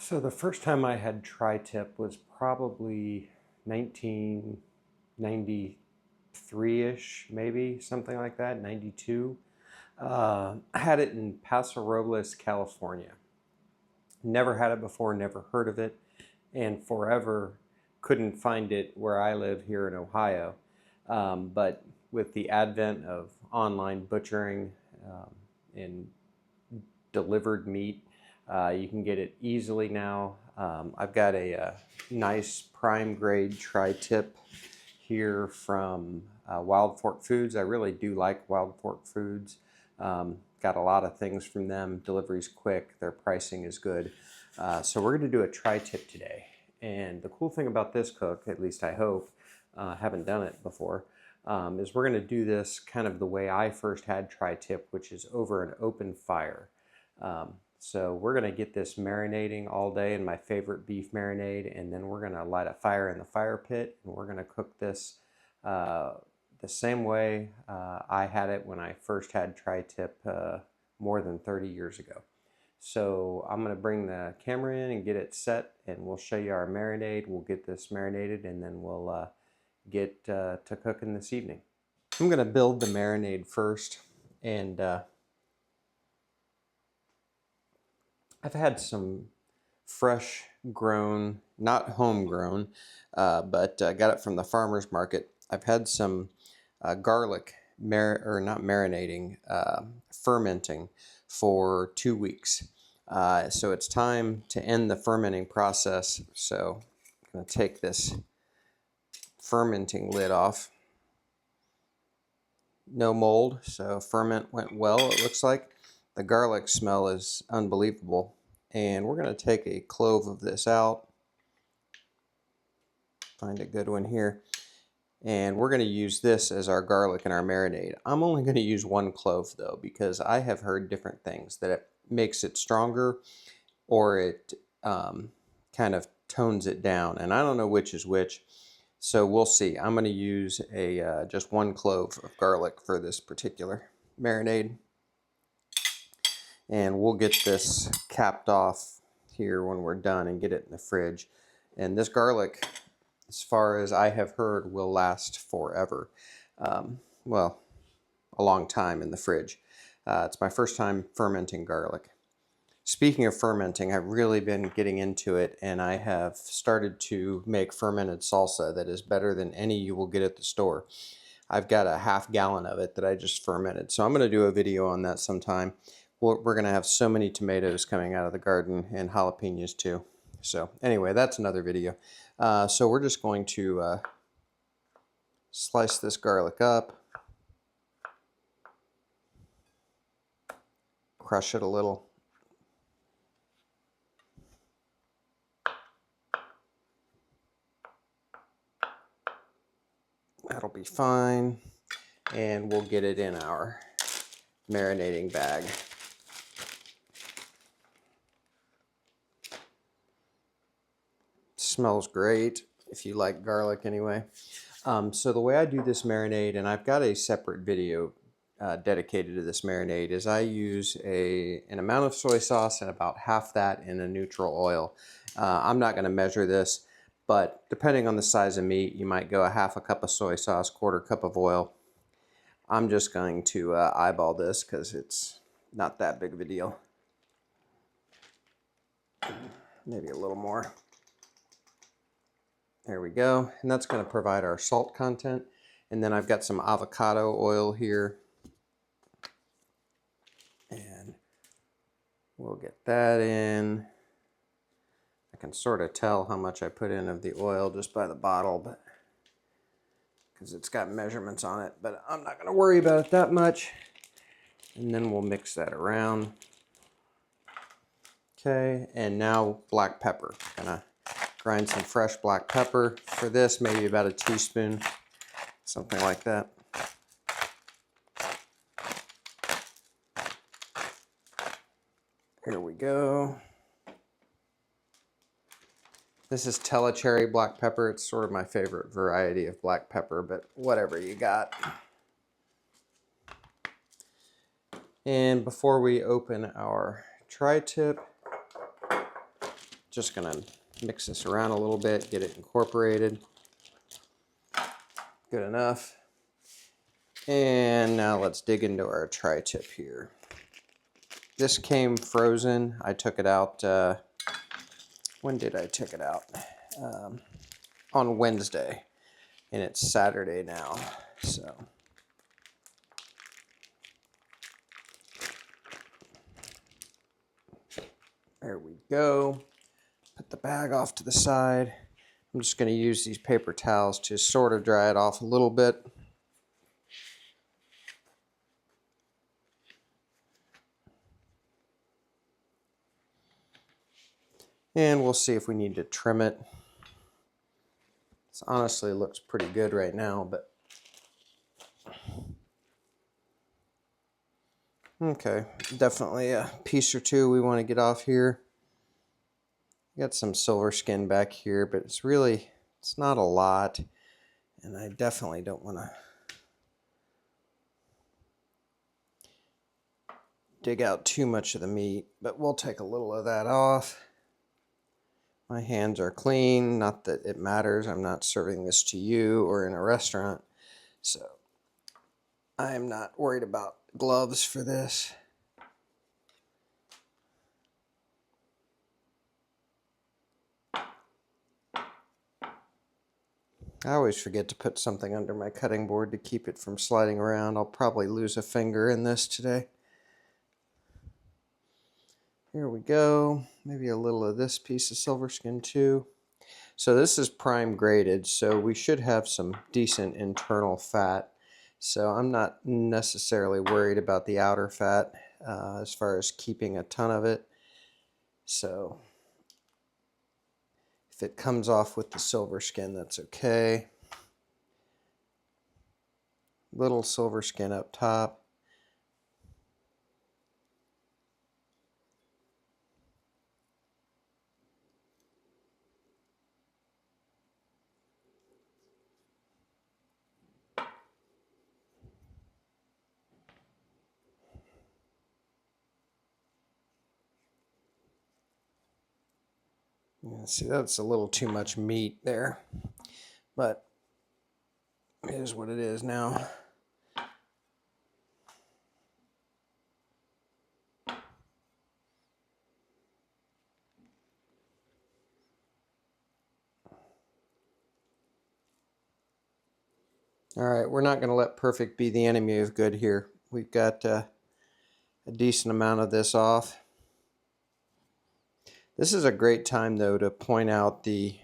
So the first time I had tri-tip was probably 1993-ish, maybe, something like that, 92. I had it in Paso Robles, California. Never had it before, never heard of it, and forever couldn't find it where I live here in Ohio. But with the advent of online butchering and delivered meat, you can get it easily now. I've got a nice prime grade tri-tip here from Wild Fork Foods. I really do like Wild Fork Foods. Got a lot of things from them. Delivery's quick. Their pricing is good. So we're going to do a tri-tip today. And the cool thing about this cook, at least I hope, haven't done it before, is we're going to do this kind of the way I first had tri-tip, which is over an open fire. So we're going to get this marinating all day in my favorite beef marinade, and then we're going to light a fire in the fire pit, and we're going to cook this the same way I had it when I first had tri-tip more than 30 years ago. So I'm going to bring the camera in and get it set, and we'll show you our marinade. We'll get this marinated, and then we'll get to cooking this evening. I'm going to build the marinade first, and I've had some fresh grown, not homegrown, but got it from the farmer's market. I've had some garlic, fermenting for 2 weeks. So it's time to end the fermenting process. So I'm going to take this fermenting lid off. No mold, so ferment went well, it looks like. The garlic smell is unbelievable. And we're going to take a clove of this out. Find a good one here. And we're going to use this as our garlic in our marinade. I'm only going to use one clove though, because I have heard different things, that it makes it stronger or it kind of tones it down. And I don't know which is which. So we'll see. I'm going to use just one clove of garlic for this particular marinade. And we'll get this capped off here when we're done and get it in the fridge. And this garlic, as far as I have heard, will last forever. Well, a long time in the fridge. It's my first time fermenting garlic. Speaking of fermenting, I've really been getting into it, and I have started to make fermented salsa that is better than any you will get at the store. I've got a half gallon of it that I just fermented, so I'm going to do a video on that sometime. We're going to have so many tomatoes coming out of the garden, and jalapenos too. So anyway, that's another video. So we're just going to slice this garlic up, crush it a little. That'll be fine, and we'll get it in our marinating bag. Smells great if you like garlic anyway. So the way I do this marinade, and I've got a separate video dedicated to this marinade, is I use an amount of soy sauce and about half that in a neutral oil. I'm not going to measure this, but depending on the size of meat, you might go a half a cup of soy sauce, quarter cup of oil. I'm just going to eyeball this because it's not that big of a deal. Maybe a little more. There we go. And that's going to provide our salt content. And then I've got some avocado oil here. And we'll get that in. I can sort of tell how much I put in of the oil just by the bottle, but because it's got measurements on it, but I'm not going to worry about it that much. And then we'll mix that around. Okay, and now black pepper. Gonna grind some fresh black pepper for this, maybe about a teaspoon, something like that. Here we go. This is Telecherry black pepper. It's sort of my favorite variety of black pepper, but whatever you got. And before we open our tri-tip, just gonna mix this around a little bit, get it incorporated. Good enough. And now let's dig into our tri-tip here. This came frozen. I took it out, when did I take it out? On Wednesday, and it's Saturday now, so. There we go. Put the bag off to the side. I'm just going to use these paper towels to sort of dry it off a little bit. And we'll see if we need to trim it. This honestly looks pretty good right now, but okay, definitely a piece or two we want to get off here. Got some silver skin back here, but it's not a lot, and I definitely don't want to dig out too much of the meat, but we'll take a little of that off. My hands are clean, not that it matters. I'm not serving this to you or in a restaurant, so I'm not worried about gloves for this. I always forget to put something under my cutting board to keep it from sliding around. I'll probably lose a finger in this today. Here we go. Maybe a little of this piece of silver skin too. So this is prime graded, so we should have some decent internal fat. So I'm not necessarily worried about the outer fat as far as keeping a ton of it. So if it comes off with the silver skin, that's okay. Little silver skin up top. Yeah, see, that's a little too much meat there, but it is what it is now. All right, we're not going to let perfect be the enemy of good here. We've got a decent amount of this off. This is a great time, though, to point out the...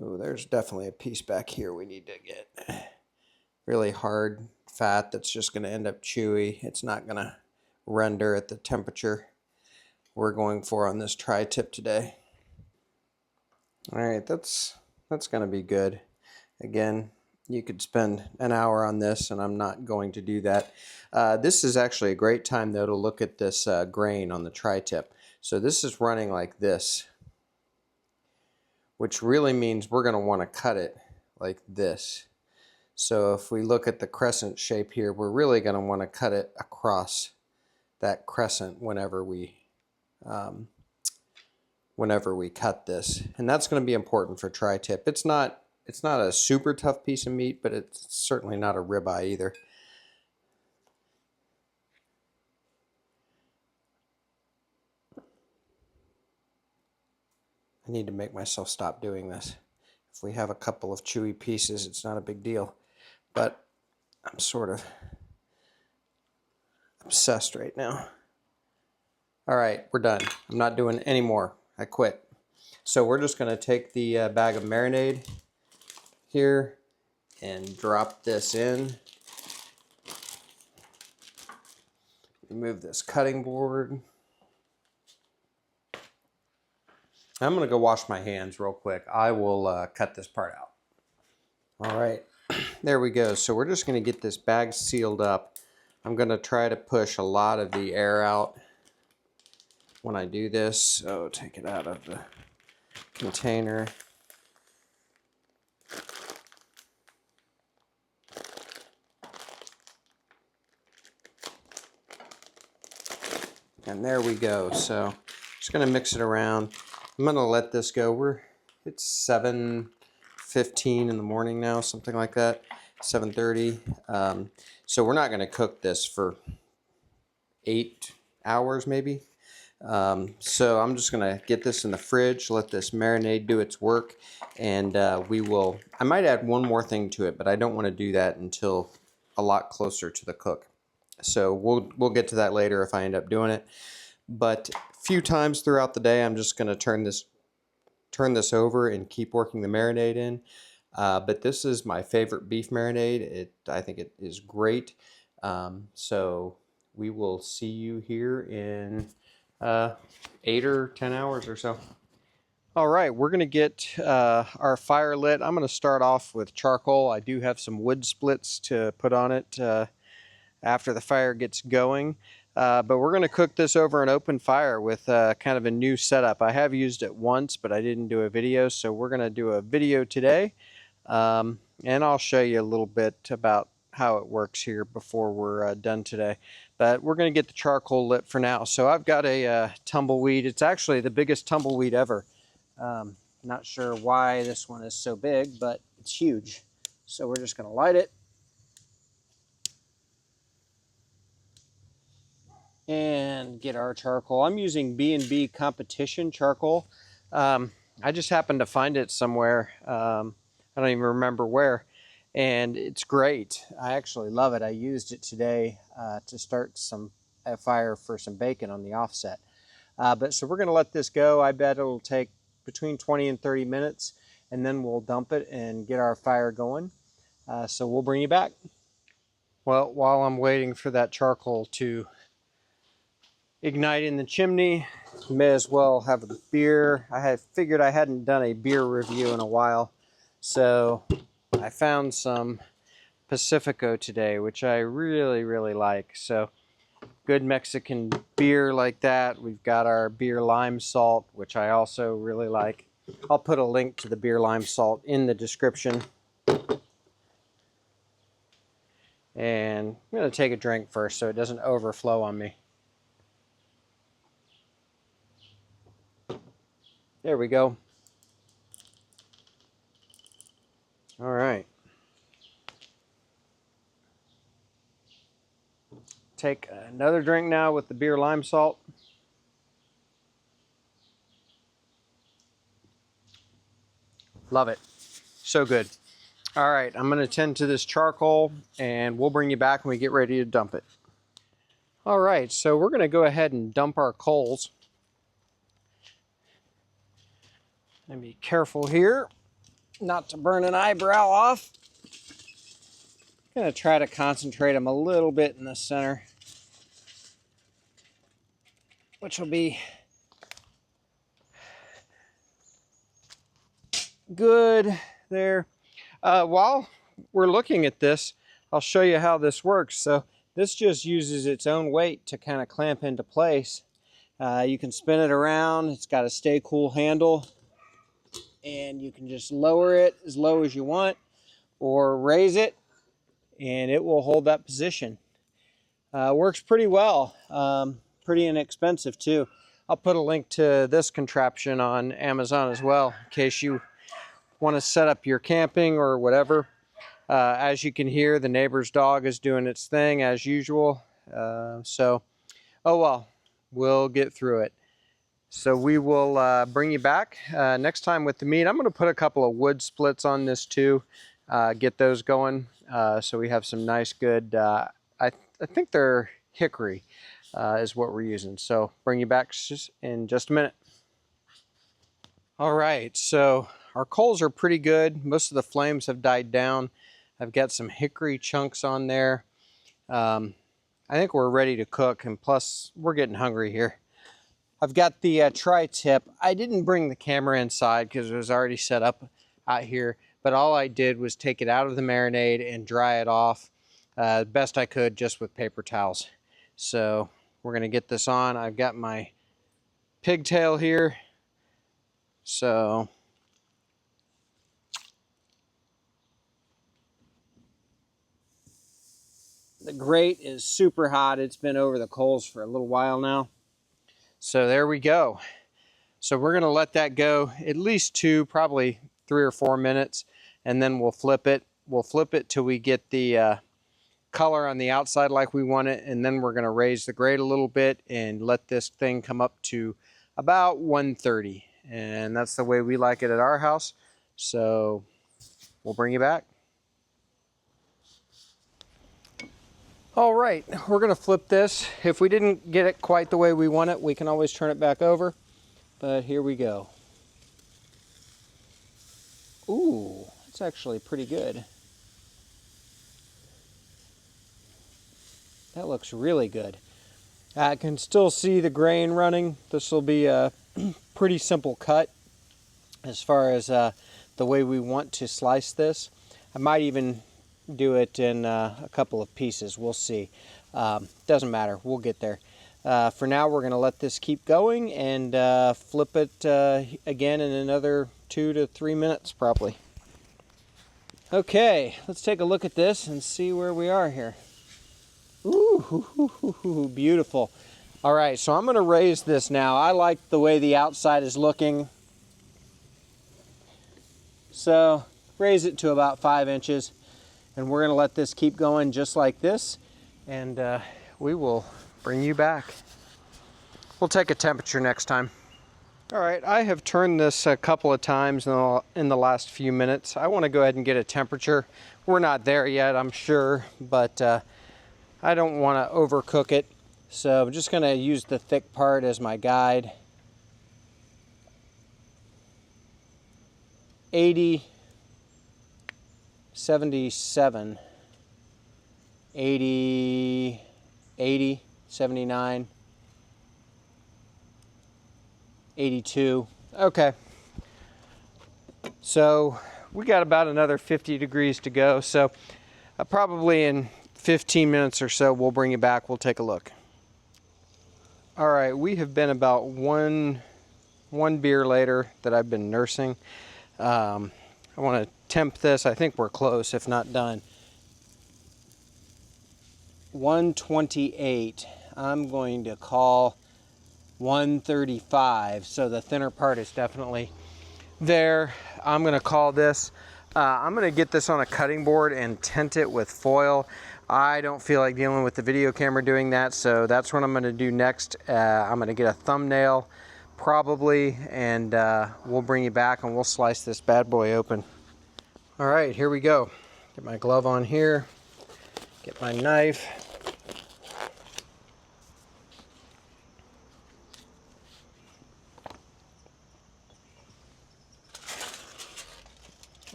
Oh, there's definitely a piece back here we need to get. Really hard fat that's just going to end up chewy. It's not going to render at the temperature we're going for on this tri-tip today. All right, that's going to be good. Again, you could spend an hour on this, and I'm not going to do that. This is actually a great time, though, to look at this grain on the tri-tip. So this is running like this, which really means we're going to want to cut it like this. So if we look at the crescent shape here, we're really going to want to cut it across that crescent whenever we cut this. And that's going to be important for tri-tip. It's not a super tough piece of meat, but it's certainly not a ribeye either. I need to make myself stop doing this. If we have a couple of chewy pieces, it's not a big deal. But I'm sort of obsessed right now. All right, we're done. I'm not doing any more. I quit. So we're just going to take the bag of marinade here and drop this in. Remove this cutting board. I'm going to go wash my hands real quick. I will cut this part out. All right, there we go. So we're just going to get this bag sealed up. I'm going to try to push a lot of the air out when I do this. So take it out of the container. And there we go. So Just gonna mix it around. I'm gonna let this go. It's 7:15 in the morning now, something like that, 7:30. So we're not gonna cook this for 8 hours maybe. So I'm just gonna get this in the fridge, let this marinade do its work, and I might add one more thing to it, but I don't want to do that until a lot closer to the cook. So we'll get to that later if I end up doing it. But a few times throughout the day, I'm just gonna turn this over and keep working the marinade in. But this is my favorite beef marinade. I think it is great. So we will see you here in 8 or 10 hours or so. All right, we're gonna get our fire lit. I'm gonna start off with charcoal. I do have some wood splits to put on it after the fire gets going. But we're gonna cook this over an open fire with kind of a new setup. I have used it once, but I didn't do a video, so we're gonna do a video today. And I'll show you a little bit about how it works here before we're done today. But we're going to get the charcoal lit for now. So I've got a tumbleweed. It's actually the biggest tumbleweed ever. Not sure why this one is so big, but it's huge. So we're just going to light it. And get our charcoal. I'm using B&B Competition charcoal. I just happened to find it somewhere. I don't even remember where. And it's great. I actually love it. I used it today to start a fire for some bacon on the offset. So we're going to let this go. I bet it'll take between 20 and 30 minutes, and then we'll dump it and get our fire going. So we'll bring you back. Well, while I'm waiting for that charcoal to ignite in the chimney, may as well have a beer. I had figured I hadn't done a beer review in a while, so I found some Pacifico today, which I really, really like. So good Mexican beer like that. We've got our beer lime salt, which I also really like. I'll put a link to the beer lime salt in the description. And I'm going to take a drink first so it doesn't overflow on me. There we go. All right. Take another drink now with the beer lime salt. Love it. So good. All right, I'm going to tend to this charcoal, and we'll bring you back when we get ready to dump it. All right, so we're going to go ahead and dump our coals. And be careful here not to burn an eyebrow off. I'm going to try to concentrate them a little bit in the center, which will be good there. While we're looking at this, I'll show you how this works. So this just uses its own weight to kind of clamp into place. You can spin it around. It's got a stay cool handle, and you can just lower it as low as you want or raise it, and it will hold that position. Works pretty well. Pretty inexpensive too. I'll put a link to this contraption on Amazon as well in case you want to set up your camping or whatever. As you can hear, the neighbor's dog is doing its thing as usual. Oh well, we'll get through it. So we will bring you back next time with the meat. I'm going to put a couple of wood splits on this too, get those going. So we have some nice good, I think they're hickory is what we're using. So bring you back in just a minute. All right, so our coals are pretty good. Most of the flames have died down. I've got some hickory chunks on there. I think we're ready to cook, and plus we're getting hungry here. I've got the tri-tip. I didn't bring the camera inside because it was already set up out here, but all I did was take it out of the marinade and dry it off best I could just with paper towels. So we're gonna get this on. I've got my pigtail here. So the grate is super hot. It's been over the coals for a little while now. So there we go. So we're going to let that go at least 2, probably 3 or 4 minutes, and then we'll flip it. We'll flip it till we get the color on the outside like we want it, and then we're going to raise the grate a little bit and let this thing come up to about 130. And that's the way we like it at our house. So we'll bring you back. All right, we're going to flip this. If we didn't get it quite the way we want it, we can always turn it back over. But here we go. Ooh, that's actually pretty good. That looks really good. I can still see the grain running. This will be a pretty simple cut as far as the way we want to slice this. I might even do it in a couple of pieces. We'll see. Doesn't matter. We'll get there. For now, we're going to let this keep going and flip it again in another 2 to 3 minutes probably. Okay, let's take a look at this and see where we are here. Ooh, beautiful. All right, so I'm going to raise this now. I like the way the outside is looking. So raise it to about 5 inches, and we're going to let this keep going just like this, and we will bring you back. We'll take a temperature next time. All right, I have turned this a couple of times in the last few minutes. I want to go ahead and get a temperature. We're not there yet, I'm sure, but I don't want to overcook it. So I'm just going to use the thick part as my guide. 80, 77, 80, 80, 79, 82. Okay. So we got about another 50 degrees to go. So probably in 15 minutes or so, we'll bring you back. We'll take a look. All right, we have been about one beer later that I've been nursing. I want to temp this. I think we're close, if not done. 128. I'm going to call 135. So the thinner part is definitely there. I'm going to call this. I'm going to get this on a cutting board and tint it with foil. I don't feel like dealing with the video camera doing that, so that's what I'm going to do next. I'm going to get a thumbnail probably, and we'll bring you back and we'll slice this bad boy open. All right, here we go. Get my glove on here, get my knife.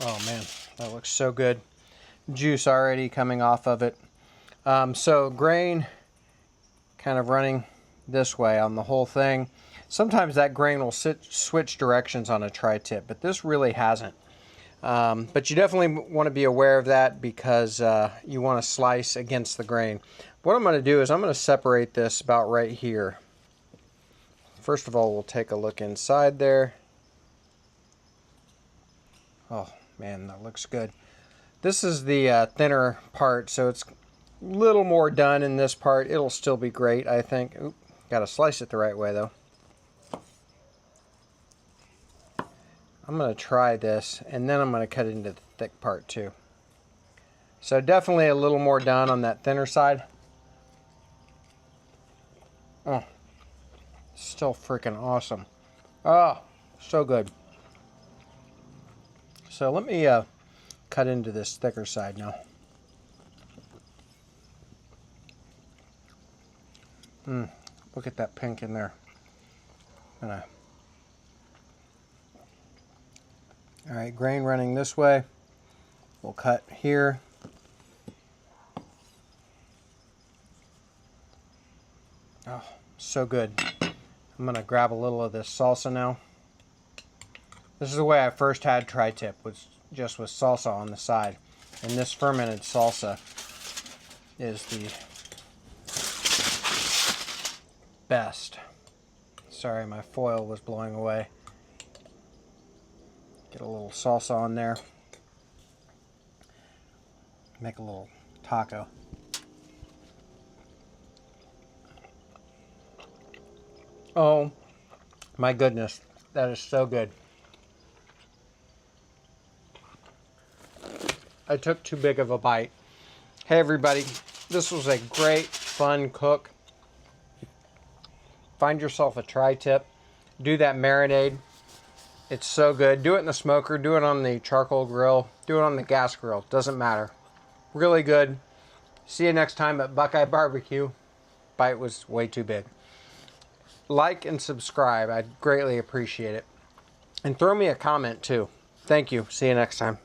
Oh man, that looks so good. Juice already coming off of it. So grain kind of running this way on the whole thing. Sometimes that grain will switch directions on a tri-tip, but this really hasn't. But you definitely want to be aware of that because you want to slice against the grain. What I'm going to do is I'm going to separate this about right here. First of all, we'll take a look inside there. Oh man, that looks good. This is the thinner part, so it's a little more done in this part. It'll still be great, I think. Oop, gotta slice it the right way though. I'm going to try this, and then I'm going to cut it into the thick part too. So definitely a little more done on that thinner side. Oh, still freaking awesome. Oh, so good. So let me cut into this thicker side now. Look at that pink in there. All right, grain running this way. We'll cut here. Oh, so good. I'm gonna grab a little of this salsa now. This is the way I first had tri-tip, was just with salsa on the side. And this fermented salsa is the best. Sorry, my foil was blowing away. Get a little salsa on there. Make a little taco. Oh my goodness, that is so good. I took too big of a bite. Hey everybody, this was a great, fun cook. Find yourself a tri-tip. Do that marinade. It's so good. Do it in the smoker. Do it on the charcoal grill. Do it on the gas grill. Doesn't matter. Really good. See you next time at Buckeye BBQ. Bite was way too big. Like and subscribe. I'd greatly appreciate it. And throw me a comment too. Thank you. See you next time.